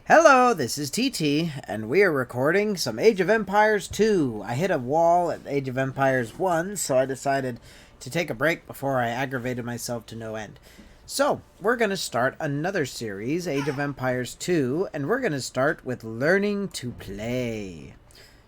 Hello, this is TT, and we are recording some Age of Empires 2. I hit a wall at Age of Empires 1, so I decided to take a break before I aggravated myself to no end. So, we're going to start another series, Age of Empires 2, and we're going to start with learning to play.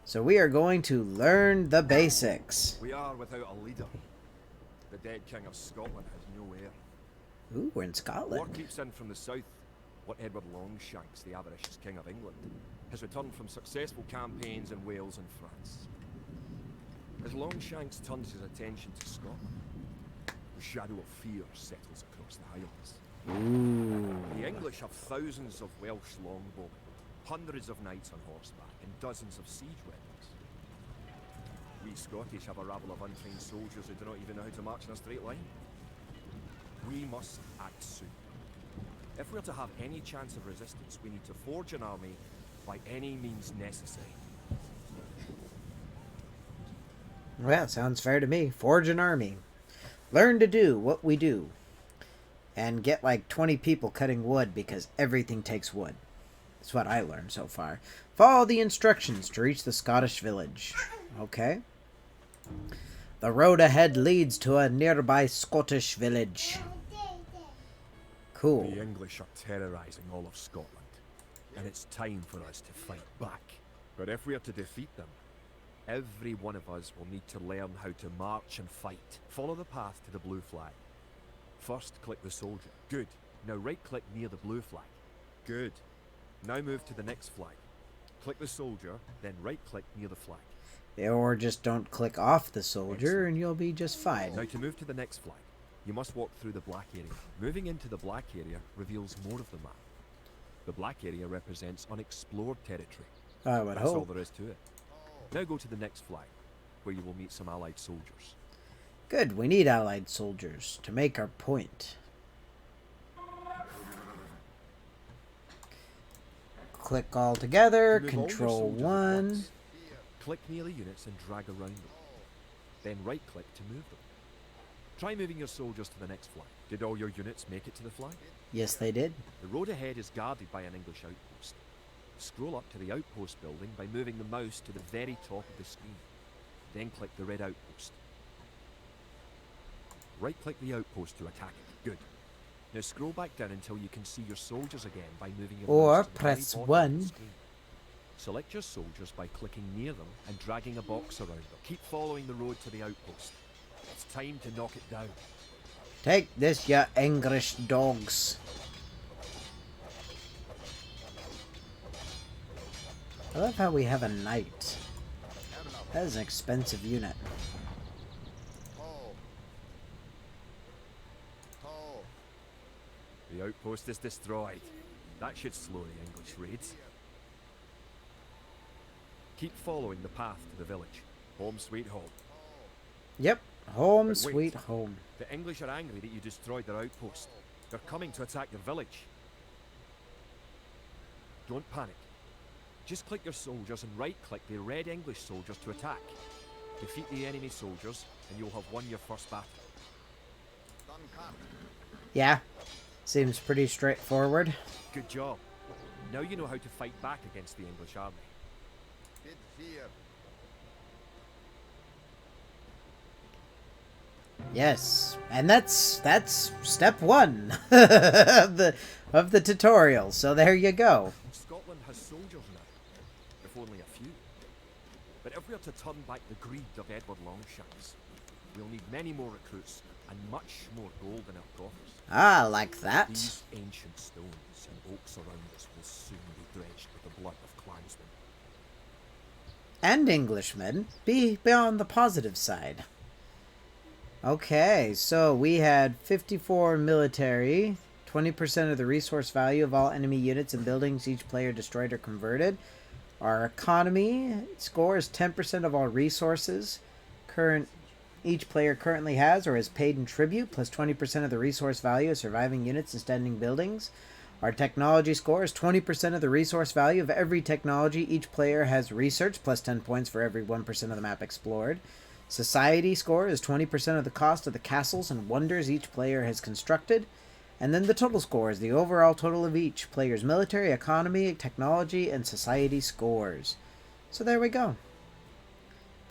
So we are going to learn the basics. We are without a leader. The dead King of Scotland has no heir. Ooh, we're in War Scotland. creeps in from the south. What Edward Longshanks, the avaricious King of England, has returned from successful campaigns in Wales and France. As Longshanks turns his attention to Scotland, the shadow of fear settles across the Highlands. Ooh. The English have thousands of Welsh longbowmen, hundreds of knights on horseback, and dozens of siege weapons. We Scottish have a rabble of untrained soldiers who do not even know how to march in a straight line. We must act soon. If we're to have any chance of resistance, we need to forge an army by any means necessary. Well, sounds fair to me. Forge an army. Learn to do what we do. And get like 20 people cutting wood because everything takes wood. That's what I learned so far. Follow the instructions to reach the Scottish village. Okay. The road ahead leads to a nearby Scottish village. Cool. The English are terrorizing all of Scotland, and it's time for us to fight back. But if we are to defeat them, every one of us will need to learn how to march and fight. Follow the path to the blue flag. First, click the soldier. Good. Now right-click near the blue flag. Good. Now move to the next flag. Click the soldier, then right-click near the flag. Or just don't click off the soldier Excellent. and you'll be just fine. Now to move to the next flag, you must walk through the black area. Moving into the black area reveals more of the map. The black area represents unexplored territory. I would That's all hope. there is to it. Now go to the next flag, where you will meet some allied soldiers. Good, we need allied soldiers to make our point. Click all together, To move all your control soldiers at 1. once, click near the units and drag around them. Then right-click to move them. Try moving your soldiers to the next flag. Did all your units make it to the flag? Yes, they did. The road ahead is guarded by an English outpost. Scroll up to the outpost building by moving the mouse to the very top of the screen. Then click the red outpost. Right-click the outpost to attack it. Good. Now scroll back down until you can see your soldiers again by moving your Or mouse to the very press bottom of 1. the screen. Select your soldiers by clicking near them and dragging a box around them. Keep following the road to the outpost. It's time to knock it down. Take this, you English dogs. I love how we have a knight. That is an expensive unit. The outpost is destroyed. That should slow the English raids. Keep following the path to the village. Home sweet home. Yep, home But wait. sweet home. The English are angry that you destroyed their outpost. They're coming to attack the village. Don't panic. Just click your soldiers and right-click the red English soldiers to attack. Defeat the enemy soldiers, and you'll have won your first battle. Yeah, seems pretty straightforward. Good job. Now you know how to fight back against the English army. Yes, and that's step 1 of the tutorial. So there you go. Scotland has soldiers now, if only a few. But if we are to turn back the greed of Edward Longshanks, we'll need many more recruits and much more gold in our coffers. Ah, like that. These ancient stones and oaks around us will soon be dredged with the blood of clansmen. And Englishmen. Be on the positive side. Okay, so we had 54 military, 20% of the resource value of all enemy units and buildings each player destroyed or converted. Our economy score is 10% of all resources each player currently has or is paid in tribute, plus 20% of the resource value of surviving units and standing buildings. Our technology score is 20% of the resource value of every technology each player has researched, plus 10 points for every 1% of the map explored. Society score is 20% of the cost of the castles and wonders each player has constructed. And then the total score is the overall total of each player's military, economy, technology, and society scores. So there we go.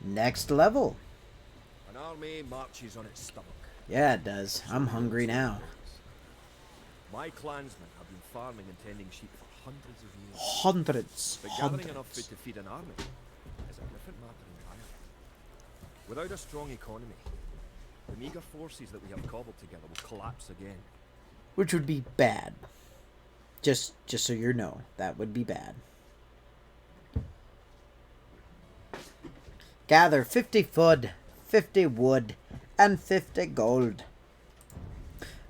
Next level. An army marches on its stomach. Yeah, it does. I'm hungry now. My clansmen have been farming and tending sheep for hundreds of years. Hundreds. But gathering enough food to feed an army is a different matter entirely. Without a strong economy, the meagre forces that we have cobbled together will collapse again. Which would be bad. Just so you know, that would be bad. Gather 50 food, 50 wood, and 50 gold.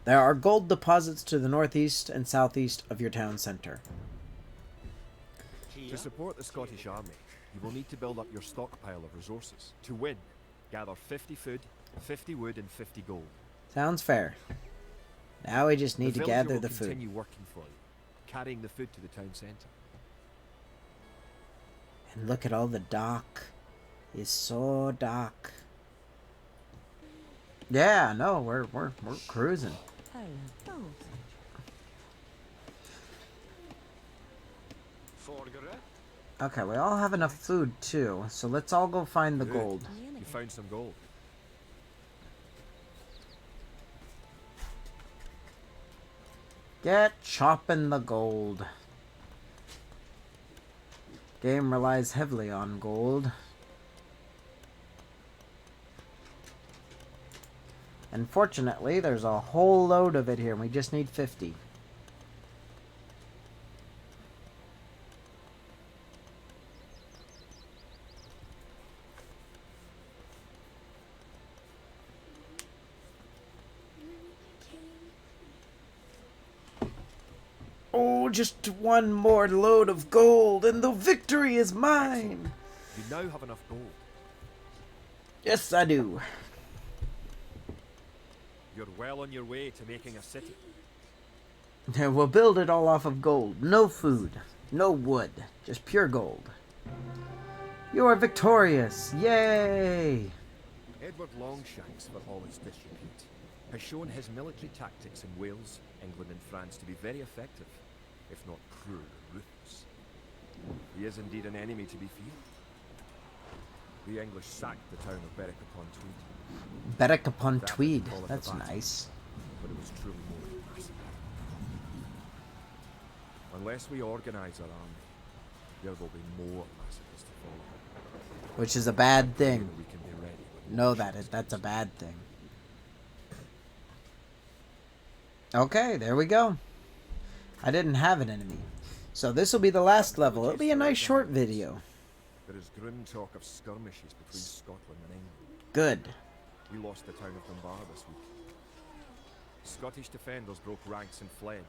There are gold deposits to the northeast and southeast of your town centre. To support the Scottish army, you will need to build up your stockpile of resources. To win, gather 50 food, 50 wood, and 50 gold. Sounds fair. Now we just need to gather the food. Continue working for you, carrying the food to the town centre. And look at all the dock. It's so dark. Yeah, no, we're cruising. Okay, we all have enough food too, so let's all go find the Good. gold. You found some gold. Get chopping the gold. Game relies heavily on gold. Unfortunately, there's a whole load of it here, and we just need 50. Oh, just one more load of gold, and the victory is mine! You now have enough gold. Yes, I do. You're well on your way to making a city. We'll build it all off of gold. No food, no wood, just pure gold. You are victorious! Yay! Edward Longshanks, for all his disrepute, has shown his military tactics in Wales, England and France to be very effective, if not cruel and ruthless. He is indeed an enemy to be feared. The English sacked the town of Berwick-upon-Tweed. Berwick-upon-Tweed, that's nice. But it was truly more than massacre. Unless we organise our army, there will be more massacres to follow. Which is a bad thing. We can be ready when Know that's a bad thing. Okay, there we go. I didn't have an enemy. So this will be the last level. It'll be a nice short video. There is grim talk of skirmishes between Scotland and England. Good. We lost the town of Dunbar this week. Scottish defenders broke ranks and fled.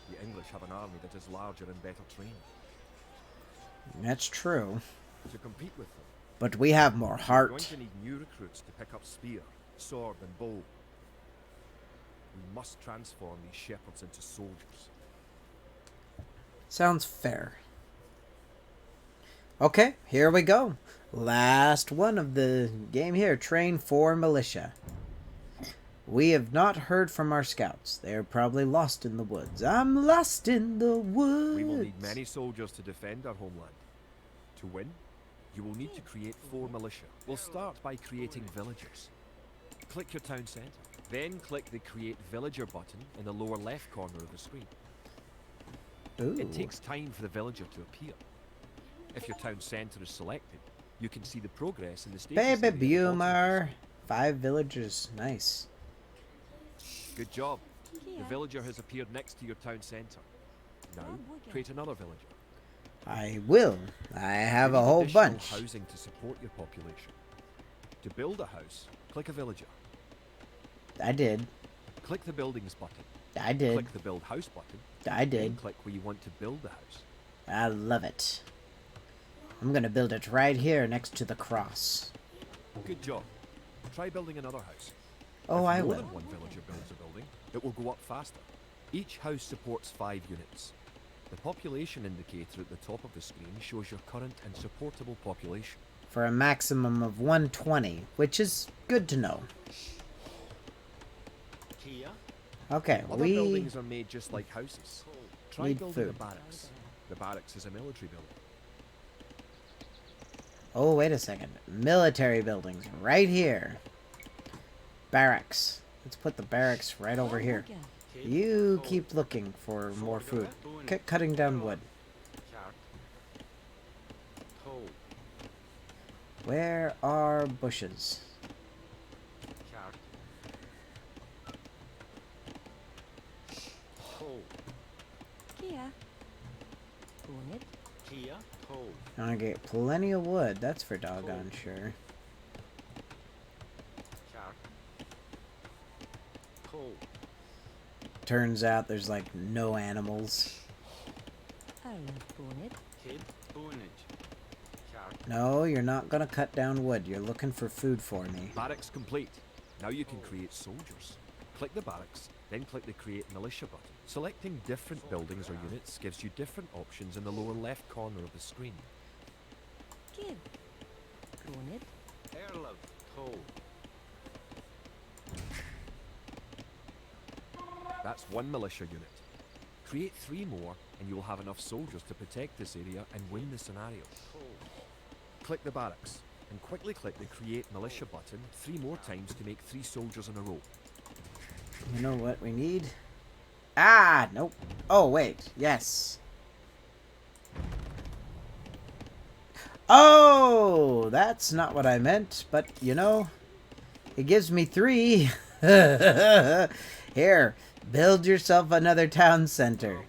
The English have an army that is larger and better trained. That's true. To compete with them, But we have more we're heart. going to need new recruits to pick up spear, sword and bow. We must transform these shepherds into soldiers. Sounds fair. Okay, here we go. Last one of the game here. Train for militia. We have not heard from our scouts. They are probably lost in the woods. I'm lost in the woods. We will need many soldiers to defend our homeland. To win, you will need to create 4 militia. We'll start by creating villagers. Click your town centre. Then click the Create Villager button in the lower left corner of the screen. Ooh. It takes time for the villager to appear. If your town centre is selected, you can see the progress in the status Baby area at the bottom of the Boomer. 5 villagers. Nice. screen. Good job. The villager has appeared next to your town centre. Now, create another villager. I will. I have You a need whole additional bunch. housing to support your population. To build a house, click a villager. I did. Click the buildings button. I did. Click the build house button. I Then did. click where you want to build the house. I love it. I'm gonna build it right here next to the cross. Good job. Try building another house. Oh, if I more will. than one villager builds a building, it will go up faster. Each house supports 5 units. The population indicator at the top of the screen shows your current and supportable population. For a maximum of 120, which is good to know. Okay, Other we buildings are made just like houses. Try need building a food. barracks. The barracks is a military building. Oh, wait a second. Military buildings right here. Barracks. Let's put the barracks right over here. You keep looking for more food. Cutting down wood. Where are bushes? I get plenty of wood, that's for doggone sure. Turns out there's like no animals. No, you're not gonna cut down wood. You're looking for food for me. Barracks complete. Now you can create soldiers. Click the barracks, then click the create militia button. Selecting different buildings or units gives you different options in the lower left corner of the screen. That's one militia unit. Create 3 more and you will have enough soldiers to protect this area and win the scenario. Click the barracks and quickly click the create militia button 3 more times to make 3 soldiers in a row. You know what we need? Ah, nope. Oh, wait. Yes. Oh, that's not what I meant, but you know, it gives me 3. Here, build yourself another town center.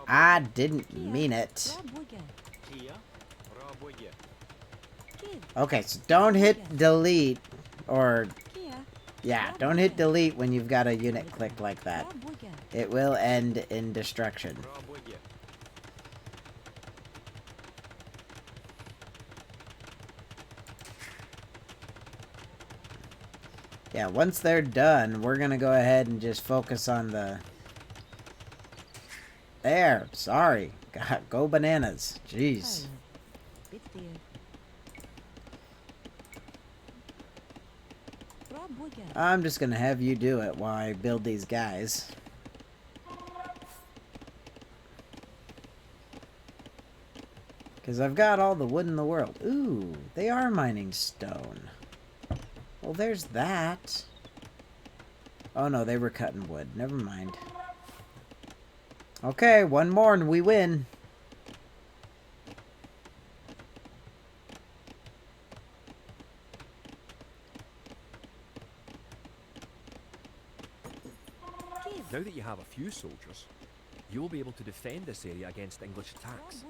I didn't mean it. Okay, so don't hit delete or yeah, don't hit delete when you've got a unit click like that. It will end in destruction. Yeah, once they're done, we're gonna go ahead and just focus on the... There, sorry. God, go bananas. Jeez. I'm just gonna have you do it while I build these guys. Because I've got all the wood in the world. Ooh, they are mining stone. Well, there's that. Oh no, they were cutting wood. Never mind. Okay, one more and we win. Now that you have a few soldiers, you will be able to defend this area against English attacks.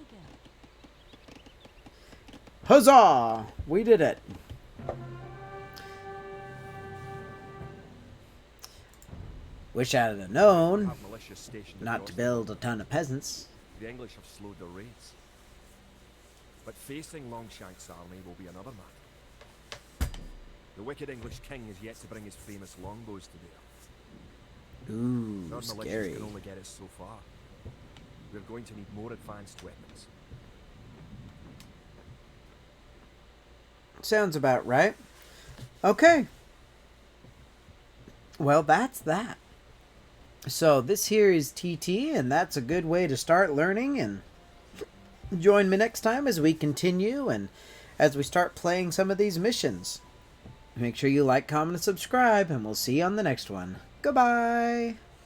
Huzzah! We did it. Wish I'd have known Have militias stationed not across to the build a ton of peasants. The English have slowed their raids. But facing Longshank's army will be another matter. The wicked English king is yet to bring his famous longbows to bear. Ooh, Our militias scary. can only get us so far. We're going to need more advanced weapons. Sounds about right. Okay. Well, that's that. So this here is TT, and that's a good way to start learning. And join me next time as we continue and as we start playing some of these missions. Make sure you like, comment, and subscribe, and we'll see you on the next one. Goodbye!